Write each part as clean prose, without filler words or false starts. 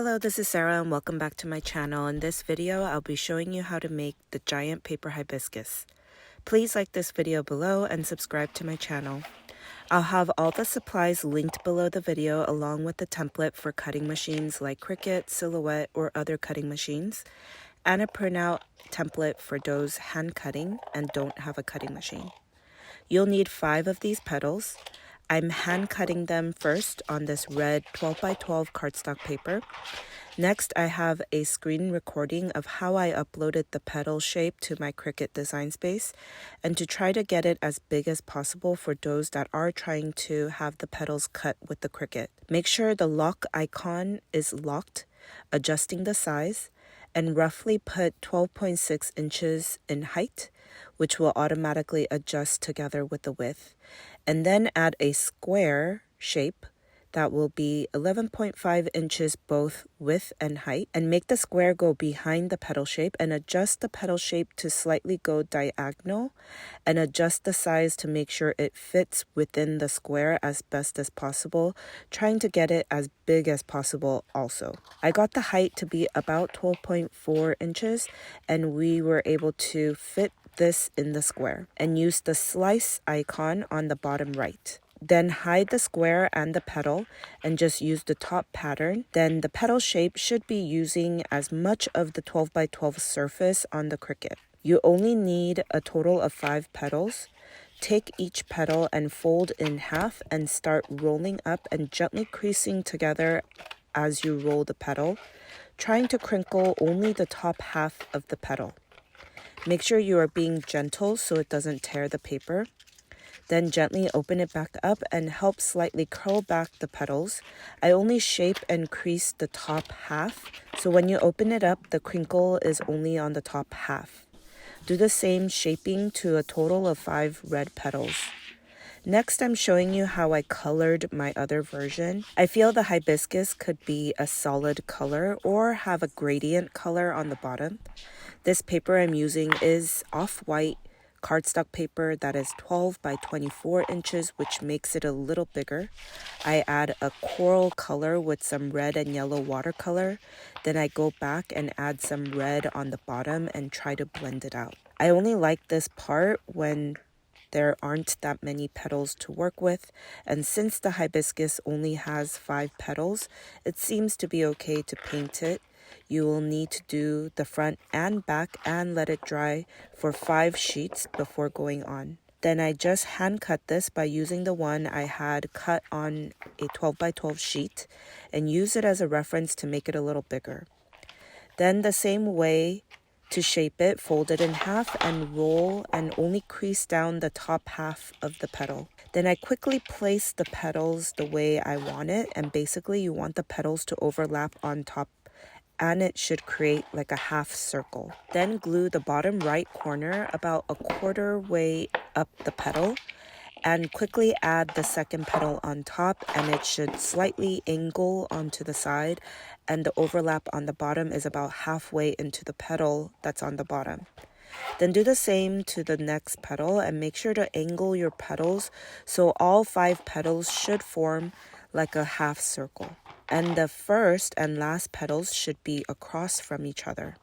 Hello, this is Sarah and welcome back to my channel. In this video, I'll be showing you how to make the giant paper hibiscus. Please like this video below and subscribe to my channel. I'll have all the supplies linked below the video along with the template for cutting machines like Cricut, Silhouette, or other cutting machines, and a printout template for those hand cutting and don't have a cutting machine. You'll need 5 of these petals. I'm hand cutting them first on this red 12 by 12 cardstock paper. Next, I have a screen recording of how I uploaded the petal shape to my Cricut design space and to try to get it as big as possible for those that are trying to have the petals cut with the Cricut. Make sure the lock icon is locked, adjusting the size, and roughly put 12.6 inches in height, which will automatically adjust together with the width. And then add a square shape that will be 11.5 inches both width and height, and make the square go behind the petal shape and adjust the petal shape to slightly go diagonal and adjust the size to make sure it fits within the square as best as possible, trying to get it as big as possible also. I got the height to be about 12.4 inches and we were able to fit this in the square and use the slice icon on the bottom right. Then hide the square and the petal and just use the top pattern. Then the petal shape should be using as much of the 12 by 12 surface on the Cricut. You only need a total of 5 petals. Take each petal and fold in half and start rolling up and gently creasing together as you roll the petal, trying to crinkle only the top half of the petal. Make sure you are being gentle so it doesn't tear the paper. Then gently open it back up and help slightly curl back the petals. I only shape and crease the top half, so when you open it up, the crinkle is only on the top half. Do the same shaping to a total of 5 red petals. Next, I'm showing you how I colored my other version. I feel the hibiscus could be a solid color or have a gradient color on the bottom. This paper I'm using is off-white cardstock paper that is 12 by 24 inches, which makes it a little bigger. I add a coral color with some red and yellow watercolor. Then I go back and add some red on the bottom and try to blend it out. I only like this part when there aren't that many petals to work with, and since the hibiscus only has 5 petals, it seems to be okay to paint it. You will need to do the front and back and let it dry for 5 sheets before going on. Then I just hand cut this by using the one I had cut on a 12 by 12 sheet and use it as a reference to make it a little bigger. Then the same way to shape it, fold it in half and roll and only crease down the top half of the petal. Then I quickly place the petals the way I want it, and basically you want the petals to overlap on top and it should create like a half circle. Then glue the bottom right corner about a quarter way up the petal and quickly add the second petal on top, and it should slightly angle onto the side, and the overlap on the bottom is about halfway into the petal that's on the bottom. Then do the same to the next petal and make sure to angle your petals so all 5 petals should form like a half circle. And the first and last petals should be across from each other.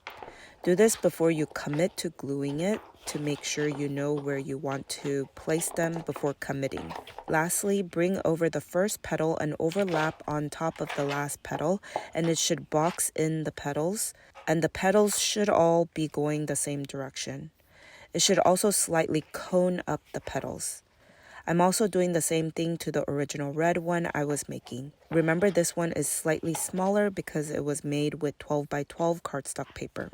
Do this before you commit to gluing it to make sure you know where you want to place them before committing. Lastly, bring over the first petal and overlap on top of the last petal, and it should box in the petals, and the petals should all be going the same direction. It should also slightly cone up the petals. I'm also doing the same thing to the original red one I was making. Remember, this one is slightly smaller because it was made with 12 by 12 cardstock paper.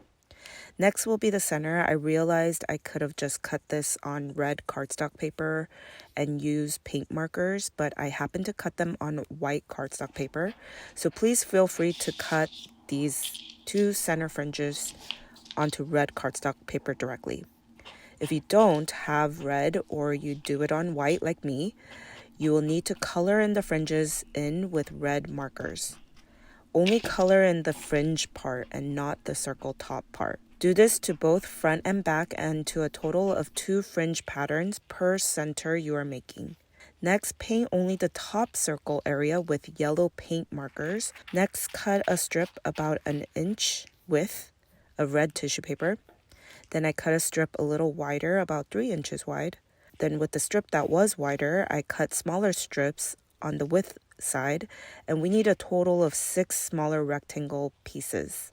Next will be the center. I realized I could have just cut this on red cardstock paper and used paint markers, but I happened to cut them on white cardstock paper. So please feel free to cut these 2 center fringes onto red cardstock paper directly. If you don't have red or you do it on white like me, you will need to color in the fringes in with red markers. Only color in the fringe part and not the circle top part. Do this to both front and back and to a total of 2 fringe patterns per center you are making. Next, paint only the top circle area with yellow paint markers. Next, cut a strip about an inch width of red tissue paper. Then I cut a strip a little wider, about 3 inches wide. Then with the strip that was wider, I cut smaller strips on the width side, and we need a total of 6 smaller rectangle pieces.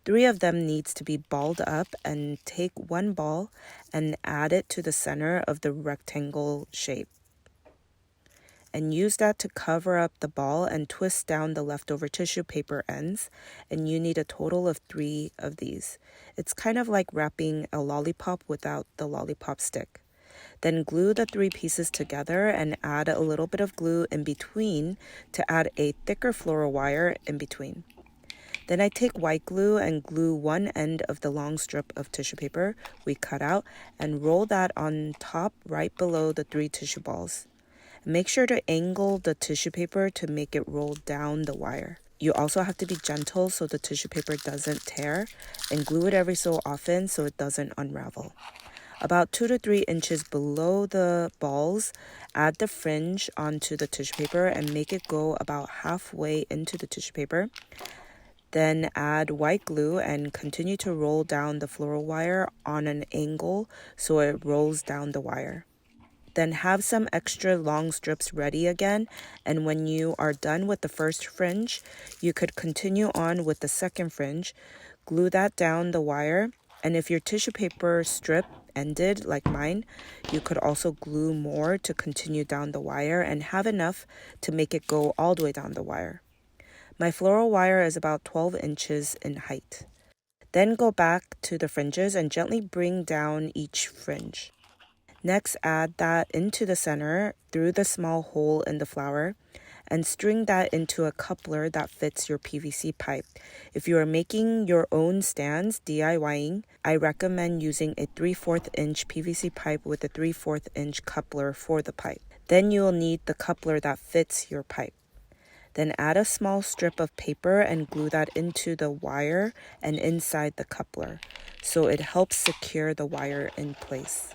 3 of them needs to be balled up, and take one ball and add it to the center of the rectangle shape. And use that to cover up the ball and twist down the leftover tissue paper ends, and you need a total of 3 of these. It's kind of like wrapping a lollipop without the lollipop stick. Then glue the 3 pieces together and add a little bit of glue in between to add a thicker floral wire in between. Then I take white glue and glue one end of the long strip of tissue paper we cut out and roll that on top right below the 3 tissue balls. Make sure to angle the tissue paper to make it roll down the wire. You also have to be gentle so the tissue paper doesn't tear, and glue it every so often so it doesn't unravel. About 2 to 3 inches below the balls, add the fringe onto the tissue paper and make it go about halfway into the tissue paper. Then add white glue and continue to roll down the floral wire on an angle so it rolls down the wire. Then have some extra long strips ready again, and when you are done with the first fringe, you could continue on with the second fringe. Glue that down the wire, and if your tissue paper strip ended like mine, you could also glue more to continue down the wire and have enough to make it go all the way down the wire. My floral wire is about 12 inches in height. Then go back to the fringes and gently bring down each fringe. Next, add that into the center through the small hole in the flower and string that into a coupler that fits your PVC pipe. If you are making your own stands, DIYing, I recommend using a 3/4 inch PVC pipe with a 3/4 inch coupler for the pipe. Then you will need the coupler that fits your pipe. Then add a small strip of paper and glue that into the wire and inside the coupler, so it helps secure the wire in place.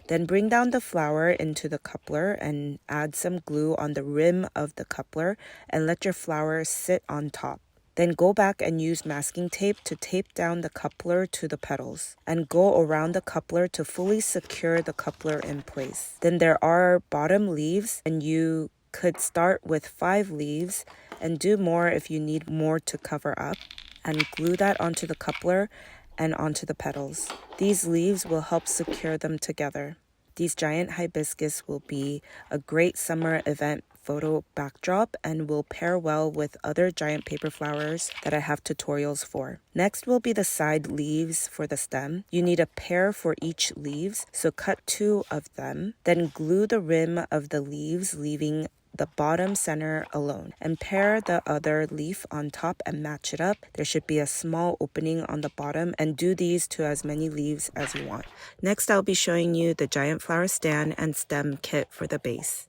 Then bring down the flower into the coupler and add some glue on the rim of the coupler and let your flower sit on top. Then go back and use masking tape to tape down the coupler to the petals and go around the coupler to fully secure the coupler in place. Then there are bottom leaves, and you could start with 5 leaves and do more if you need more to cover up, and glue that onto the coupler and onto the petals. These leaves will help secure them together. These giant hibiscus will be a great summer event photo backdrop and will pair well with other giant paper flowers that I have tutorials for. Next will be the side leaves for the stem. You need a pair for each leaves, so cut 2 of them. Then glue the rim of the leaves, leaving the bottom center alone, and pair the other leaf on top and match it up. There should be a small opening on the bottom, and do these to as many leaves as you want. Next, I'll be showing you the giant flower stand and stem kit for the base.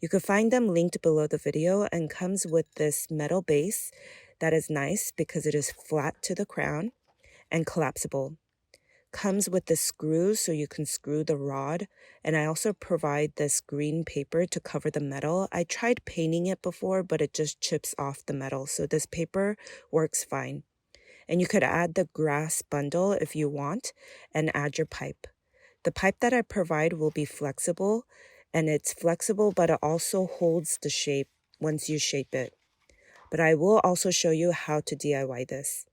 You can find them linked below the video, and comes with this metal base that is nice because it is flat to the crown and collapsible. Comes with the screws so you can screw the rod, and I also provide this green paper to cover the metal. I tried painting it before, but it just chips off the metal, so this paper works fine. And you could add the grass bundle if you want and add your pipe. The pipe that I provide will be flexible, and it's flexible, but it also holds the shape once you shape it. But I will also show you how to DIY this.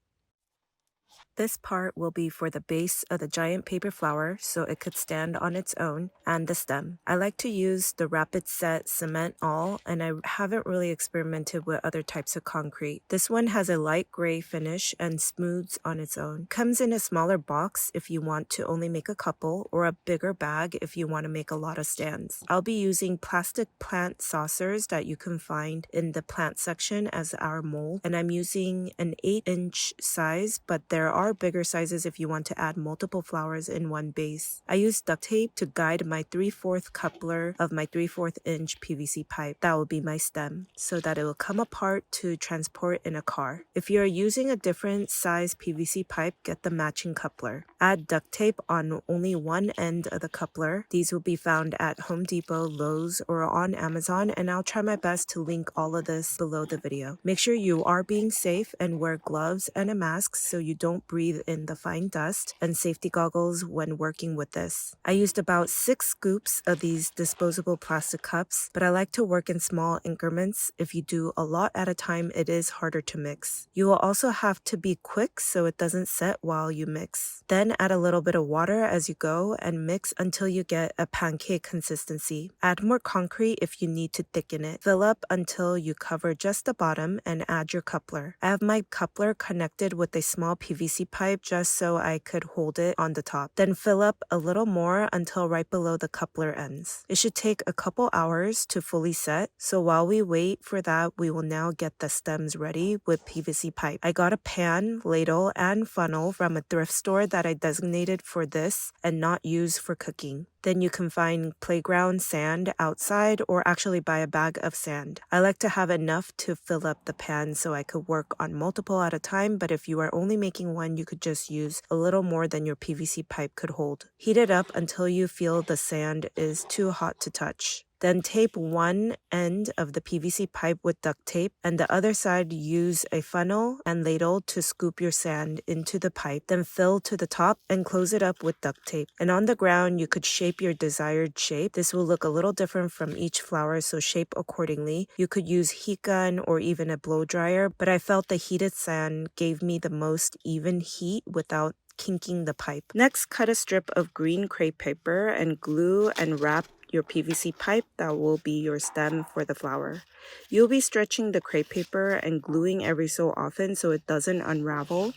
This part will be for the base of the giant paper flower so it could stand on its own, and the stem. I like to use the Rapid Set Cement All, and I haven't really experimented with other types of concrete. This one has a light gray finish and smooths on its own. Comes in a smaller box if you want to only make a couple, or a bigger bag if you want to make a lot of stands. I'll be using plastic plant saucers that you can find in the plant section as our mold, and I'm using an 8-inch size, but there are bigger sizes if you want to add multiple flowers in one base. I used duct tape to guide my 3/4 coupler of my 3/4 inch PVC pipe. That will be my stem, so that it will come apart to transport in a car. If you're using a different size PVC pipe, get the matching coupler. Add duct tape on only one end of the coupler. These will be found at Home Depot, Lowe's, or on Amazon, and I'll try my best to link all of this below the video. Make sure you are being safe and wear gloves and a mask so you don't breathe in the fine dust, and safety goggles when working with this. I used about 6 scoops of these disposable plastic cups, but I like to work in small increments. If you do a lot at a time, it is harder to mix. You will also have to be quick so it doesn't set while you mix. Then add a little bit of water as you go and mix until you get a pancake consistency. Add more concrete if you need to thicken it. Fill up until you cover just the bottom and add your coupler. I have my coupler connected with a small PVC pipe just so I could hold it on the top. Then fill up a little more until right below the coupler ends. It should take a couple hours to fully set, so while we wait for that, we will now get the stems ready with PVC pipe. I got a pan, ladle, and funnel from a thrift store that I designated for this and not used for cooking. Then you can find playground sand outside or actually buy a bag of sand. I like to have enough to fill up the pan so I could work on multiple at a time, but if you are only making one, you could just use a little more than your PVC pipe could hold. Heat it up until you feel the sand is too hot to touch. Then tape one end of the PVC pipe with duct tape, and the other side use a funnel and ladle to scoop your sand into the pipe, then fill to the top and close it up with duct tape. And on the ground, you could shape your desired shape. This will look a little different from each flower, so shape accordingly. You could use heat gun or even a blow dryer, but I felt the heated sand gave me the most even heat without kinking the pipe. Next, cut a strip of green crepe paper and glue and wrap your PVC pipe that will be your stem for the flower. You'll be stretching the crepe paper and gluing every so often so it doesn't unravel.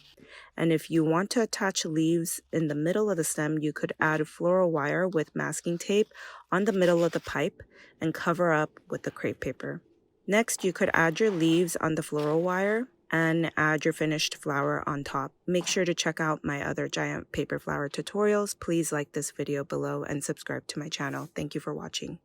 And if you want to attach leaves in the middle of the stem, you could add floral wire with masking tape on the middle of the pipe and cover up with the crepe paper. Next, you could add your leaves on the floral wire and add your finished flower on top. Make sure to check out my other giant paper flower tutorials. Please like this video below and subscribe to my channel. Thank you for watching.